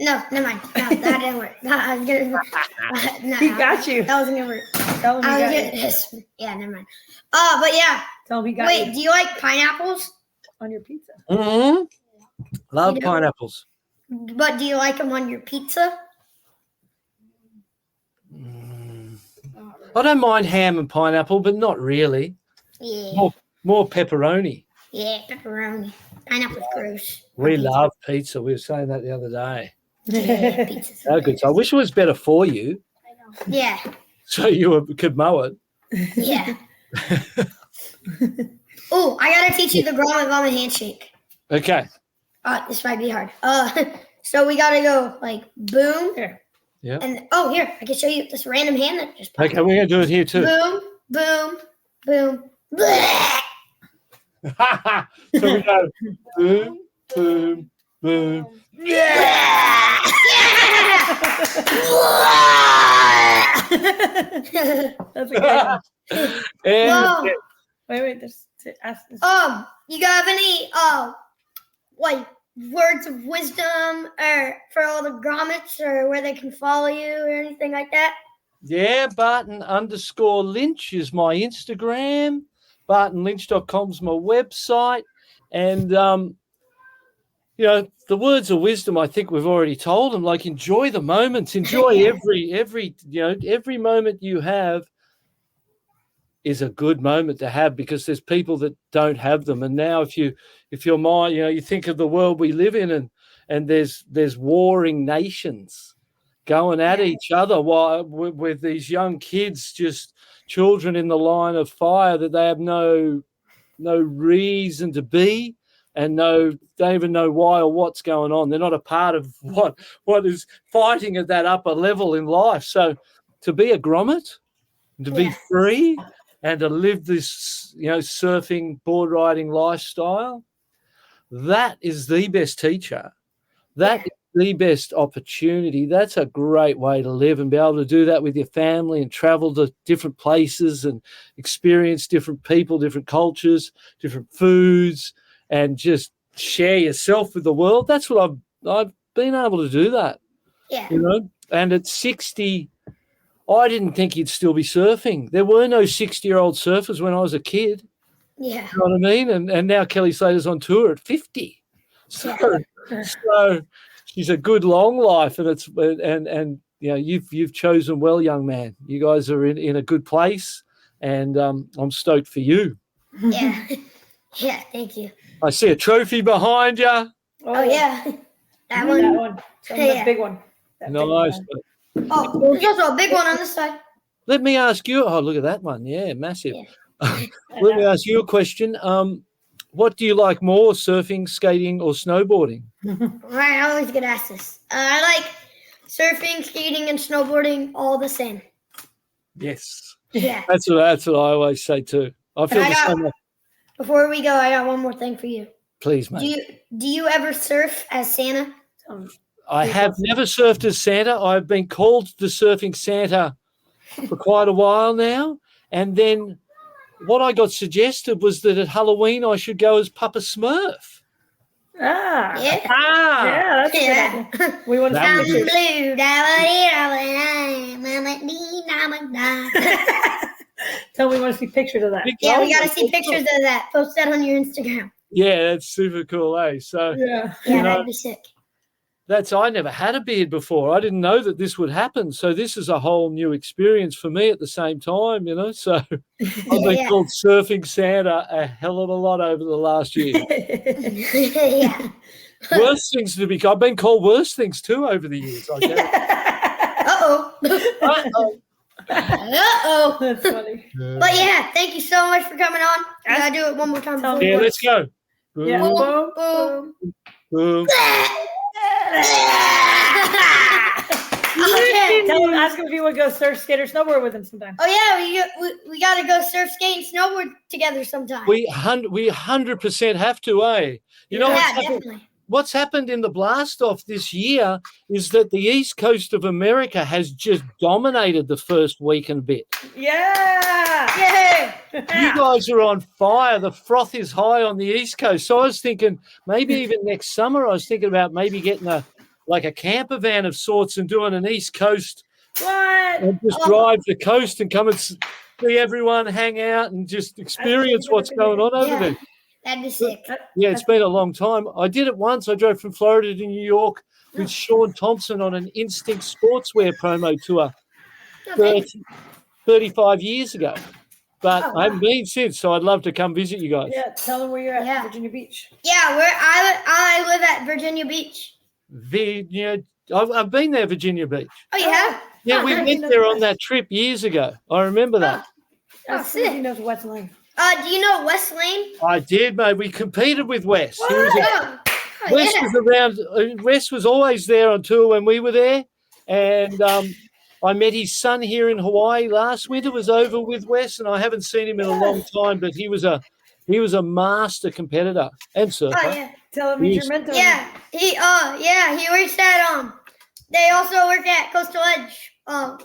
[SPEAKER 2] No, never mind. No, that didn't work. No, I was gonna. No,
[SPEAKER 4] He got you.
[SPEAKER 2] That wasn't gonna work.
[SPEAKER 4] Tell him he
[SPEAKER 2] I was
[SPEAKER 4] got
[SPEAKER 2] gonna,
[SPEAKER 4] you.
[SPEAKER 2] yeah, never mind. But yeah.
[SPEAKER 4] Tell him he got
[SPEAKER 2] Wait,
[SPEAKER 4] you
[SPEAKER 2] do you like pineapples?
[SPEAKER 4] on your pizza.
[SPEAKER 3] Mm-hmm. Love
[SPEAKER 2] You know-
[SPEAKER 3] pineapples.
[SPEAKER 2] But do you like them on your pizza?
[SPEAKER 3] I don't mind ham and pineapple, but not really.
[SPEAKER 2] Yeah.
[SPEAKER 3] More pepperoni.
[SPEAKER 2] Yeah, pepperoni. Pineapple's gross.
[SPEAKER 3] We love pizza. We were saying that the other day.
[SPEAKER 2] Yeah, pizza's
[SPEAKER 3] How good. So I wish it was better for you,
[SPEAKER 2] Yeah,
[SPEAKER 3] so you could mow it.
[SPEAKER 2] yeah. Oh, I gotta teach you the grommet vomit handshake.
[SPEAKER 3] Okay.
[SPEAKER 2] This might be hard. So we gotta go like boom,
[SPEAKER 4] Here.
[SPEAKER 3] Yeah.
[SPEAKER 2] and here I can show you this random hand that just popped.
[SPEAKER 3] Okay, we're going to do it here too.
[SPEAKER 2] Boom, boom, boom. Bleh.
[SPEAKER 3] So we go boom, boom, boom.
[SPEAKER 4] That's a good one.
[SPEAKER 3] And
[SPEAKER 2] Whoa.
[SPEAKER 4] Wait. There's to ask this.
[SPEAKER 2] You got any like words of wisdom or for all the grommets or where they can follow you or anything like that?
[SPEAKER 3] Yeah, Barton_Lynch is my Instagram. BartonLynch.com is my website. And, the words of wisdom, I think we've already told them, like enjoy the moments, enjoy every moment you have is a good moment to have, because there's people that don't have them. And now if you're mind, you think of the world we live in, and there's warring nations going at each other while with these young kids, just children in the line of fire that they have no reason to be, and don't even know why or what's going on. They're not a part of what is fighting at that upper level in life. So to be a grommet, to be free, and to live this, surfing, board riding lifestyle, that is the best teacher. That is the best opportunity. That's a great way to live, and be able to do that with your family and travel to different places and experience different people, different cultures, different foods, and just share yourself with the world. That's what I've been able to do that.
[SPEAKER 2] Yeah.
[SPEAKER 3] And at 60, I didn't think you'd still be surfing. There were no 60-year-old surfers when I was a kid.
[SPEAKER 2] Yeah.
[SPEAKER 3] You know what I mean? And now Kelly Slater's on tour at 50. So she's a good long life, and you've chosen well, young man. You guys are in a good place, and I'm stoked for you.
[SPEAKER 2] Yeah. Yeah, thank you.
[SPEAKER 3] I see a trophy behind you.
[SPEAKER 2] Oh yeah. That one.
[SPEAKER 4] That one. The big one. That big
[SPEAKER 3] Nice.
[SPEAKER 4] one.
[SPEAKER 2] Oh, there's also a big one on this side.
[SPEAKER 3] Let me ask you. Oh, look at that one. Yeah, massive.
[SPEAKER 2] Yeah.
[SPEAKER 3] Let me ask you a question. What do you like more, surfing, skating, or snowboarding?
[SPEAKER 2] Right, I always get asked this. I like surfing, skating, and snowboarding all the same.
[SPEAKER 3] Yes.
[SPEAKER 2] Yeah.
[SPEAKER 3] That's what I always say too. I feel the same way.
[SPEAKER 2] Before we go, I got one more thing for you.
[SPEAKER 3] Please, mate.
[SPEAKER 2] Do you ever surf as Santa?
[SPEAKER 3] I have never surfed as Santa. I've been called the surfing Santa for quite a while now. And then what I got suggested was that at Halloween I should go as Papa Smurf.
[SPEAKER 4] Ah.
[SPEAKER 2] Yeah.
[SPEAKER 4] Yeah, that's a good idea. We want to
[SPEAKER 3] That
[SPEAKER 4] see
[SPEAKER 3] would
[SPEAKER 4] pictures. Tell me we want to see pictures of that.
[SPEAKER 2] Yeah, we got to see pictures of that. Post that on your Instagram.
[SPEAKER 3] Yeah, that's super cool, eh? So
[SPEAKER 4] Yeah.
[SPEAKER 2] Yeah, that'd be sick.
[SPEAKER 3] I never had a beard before. I didn't know that this would happen. So this is a whole new experience for me at the same time, So I've been called surfing Santa a hell of a lot over the last year.
[SPEAKER 2] Yeah.
[SPEAKER 3] Worse things to be. I've been called worse things too over the years. I guess.
[SPEAKER 2] Uh-oh.
[SPEAKER 3] Uh-oh.
[SPEAKER 2] Uh-oh.
[SPEAKER 4] That's funny.
[SPEAKER 2] But yeah, thank you so much for coming on. I gotta do it one more time. before we
[SPEAKER 3] Yeah,
[SPEAKER 2] go.
[SPEAKER 3] let's go. Boom,
[SPEAKER 4] Yeah.
[SPEAKER 2] Boom, boom.
[SPEAKER 3] boom.
[SPEAKER 2] Okay.
[SPEAKER 4] Tell him, ask him if he would go surf, skate, or snowboard with him sometime.
[SPEAKER 2] Oh yeah, we gotta go surf, skate, and snowboard together sometime.
[SPEAKER 3] We 100% have to, eh? You know
[SPEAKER 2] Yeah, definitely.
[SPEAKER 3] what's happened in the blast off this year is that the East Coast of America has just dominated the first week and a bit.
[SPEAKER 4] Yeah.
[SPEAKER 2] Yay!
[SPEAKER 3] You guys are on fire. The froth is high on the East Coast. So I was thinking maybe even next summer, I was thinking about maybe getting a camper van of sorts and doing an East Coast
[SPEAKER 4] What?
[SPEAKER 3] and just drive the coast and come and see everyone, hang out and just experience what's going on over there.
[SPEAKER 2] That'd be sick.
[SPEAKER 3] Yeah, it's been a long time. I did it once. I drove from Florida to New York with Sean Thompson on an Instinct Sportswear promo tour 35 years ago. But I haven't been since, so I'd love to come visit you guys.
[SPEAKER 4] Yeah, tell them where you're at,
[SPEAKER 2] Yeah.
[SPEAKER 4] Virginia Beach.
[SPEAKER 2] Yeah, I live at Virginia Beach.
[SPEAKER 3] I've been there, Virginia Beach.
[SPEAKER 2] Oh, you have?
[SPEAKER 3] Yeah, we went there on that trip years ago. I remember that.
[SPEAKER 4] That's
[SPEAKER 2] sick.
[SPEAKER 4] He knows West Lane.
[SPEAKER 2] Do you know West Lane?
[SPEAKER 3] I did, mate. We competed with Wes. He was Wes
[SPEAKER 2] yeah.
[SPEAKER 3] was around. Wes was always there on tour when we were there, and I met his son here in Hawaii last winter. Was over with Wes, and I haven't seen him in a long time. But he was a master competitor and surfer.
[SPEAKER 2] Oh yeah.
[SPEAKER 4] Tell him he's your mentor.
[SPEAKER 2] Yeah. He works at they also work at Coastal Edge,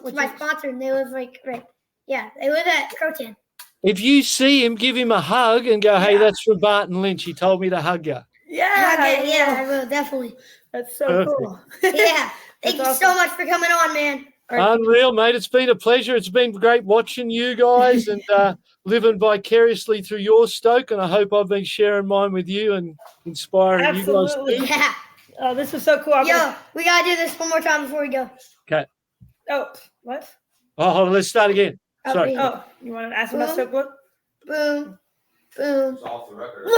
[SPEAKER 2] which my sponsor, and they live they live at Croton.
[SPEAKER 3] If you see him, give him a hug and go, "Hey, that's from Barton Lynch. He told me to hug you."
[SPEAKER 4] Yeah.
[SPEAKER 2] I will definitely.
[SPEAKER 4] That's so
[SPEAKER 3] Perfect.
[SPEAKER 4] cool.
[SPEAKER 2] Yeah. Thank you
[SPEAKER 4] That's
[SPEAKER 2] so much for coming on, man.
[SPEAKER 3] Unreal, mate. It's been a pleasure. It's been great watching you guys and living vicariously through your Stoke. And I hope I've been sharing mine with you and inspiring
[SPEAKER 4] Absolutely.
[SPEAKER 3] you guys too.
[SPEAKER 2] Yeah.
[SPEAKER 4] Oh, this was so cool.
[SPEAKER 2] Yo, we gotta do this one more time before we go.
[SPEAKER 3] Okay.
[SPEAKER 4] Oh, what?
[SPEAKER 3] Oh, hold on. Let's start again. Sorry.
[SPEAKER 4] Oh, you want to ask about Stoke Book?
[SPEAKER 2] Boom, boom.
[SPEAKER 5] It's off the record.
[SPEAKER 4] Oh,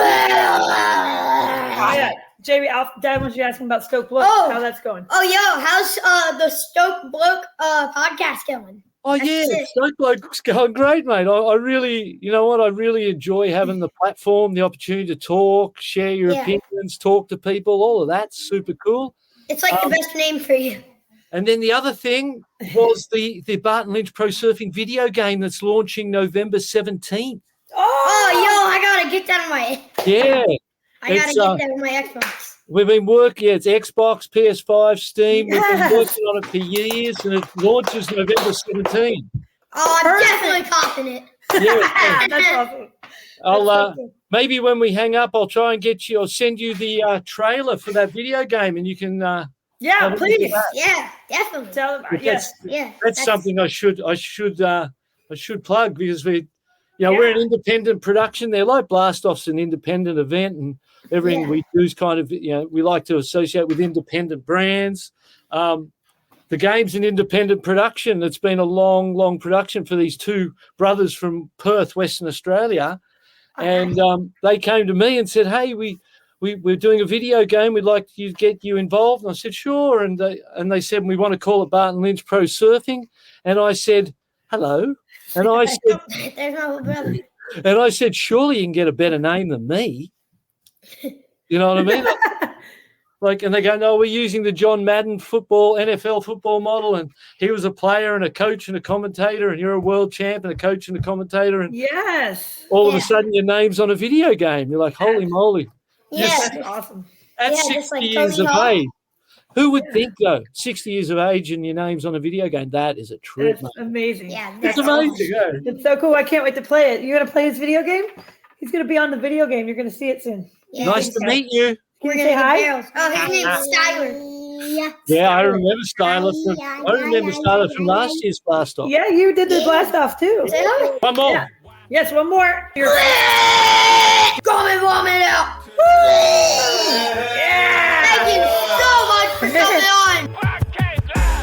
[SPEAKER 4] yeah. JB, Dad wants you to ask him about Stoke Book, how that's going.
[SPEAKER 2] Oh, yo, how's the Stoke Bloke podcast going?
[SPEAKER 3] Oh, yeah. Stoke Bloke's going great, mate. I really, you know what? I really enjoy having the platform, the opportunity to talk, share your opinions, talk to people. All of that's super cool.
[SPEAKER 2] It's like the best name for you.
[SPEAKER 3] And then the other thing was the Barton Lynch Pro Surfing video game that's launching November 17th.
[SPEAKER 2] Oh, yo, I gotta get that on my.
[SPEAKER 3] Yeah.
[SPEAKER 2] I gotta get that on my Xbox.
[SPEAKER 3] We've been working. It's Xbox, PS5, Steam. We've been working on it for years, and it launches November 17th.
[SPEAKER 2] Oh, I'm definitely confident.
[SPEAKER 3] Yeah.
[SPEAKER 4] That's awesome.
[SPEAKER 3] I'll maybe when we hang up, I'll try and get you. I'll send you the trailer for that video game, and you can.
[SPEAKER 4] Yeah, please.
[SPEAKER 2] Yeah, definitely.
[SPEAKER 4] Tell them.
[SPEAKER 3] Yes.
[SPEAKER 2] Yeah,
[SPEAKER 3] That's something I should plug because we're an independent production. They're like Blast Off's an independent event, and everything we do is kind of we like to associate with independent brands. The game's an independent production. It's been a long production for these two brothers from Perth, Western Australia, and they came to me and said, "Hey, we're doing a video game. We'd like to get you involved." And I said, "Sure." And they said, "We want to call it Barton Lynch Pro Surfing." And I said, "Hello." And I said,
[SPEAKER 2] "There's my little brother."
[SPEAKER 3] And I said, "Surely you can get a better name than me." You know what I mean? And they go, "No, we're using the John Madden NFL football model, and he was a player and a coach and a commentator, and you're a world champ and a coach and a commentator, and all of a sudden your name's on a video game." You're like, "Holy moly!"
[SPEAKER 2] Yeah,
[SPEAKER 4] That's awesome.
[SPEAKER 3] At
[SPEAKER 2] just
[SPEAKER 3] 60
[SPEAKER 2] like
[SPEAKER 3] years
[SPEAKER 2] Tony
[SPEAKER 3] of
[SPEAKER 2] Hawk.
[SPEAKER 3] age, who would think though? 60 years of age and your name's on a video game. That is a trip,
[SPEAKER 4] That's
[SPEAKER 3] mate.
[SPEAKER 4] amazing.
[SPEAKER 2] Yeah,
[SPEAKER 3] It's
[SPEAKER 2] that's
[SPEAKER 3] amazing.
[SPEAKER 2] awesome.
[SPEAKER 4] It's so cool. I can't wait to play it. You're going to play his video game? He's going to be on the video game. You're going to see it soon.
[SPEAKER 2] Yeah.
[SPEAKER 3] Nice to meet you.
[SPEAKER 2] We're
[SPEAKER 4] Can
[SPEAKER 2] gonna
[SPEAKER 4] you say
[SPEAKER 2] get
[SPEAKER 4] hi?
[SPEAKER 2] barrels. Oh, his name's Styler.
[SPEAKER 3] Yeah, I remember Styler from last year's Blast Off.
[SPEAKER 4] Yeah, you did the blast off too.
[SPEAKER 2] Say hi.
[SPEAKER 3] One more.
[SPEAKER 4] Yeah. Yes, one more.
[SPEAKER 2] Come and vomit out. Thank you so much for coming on.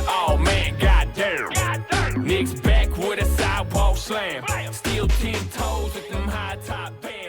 [SPEAKER 1] Oh man, goddamn. Nick's back with a sidewalk slam. Still 10 toes with them high top bands.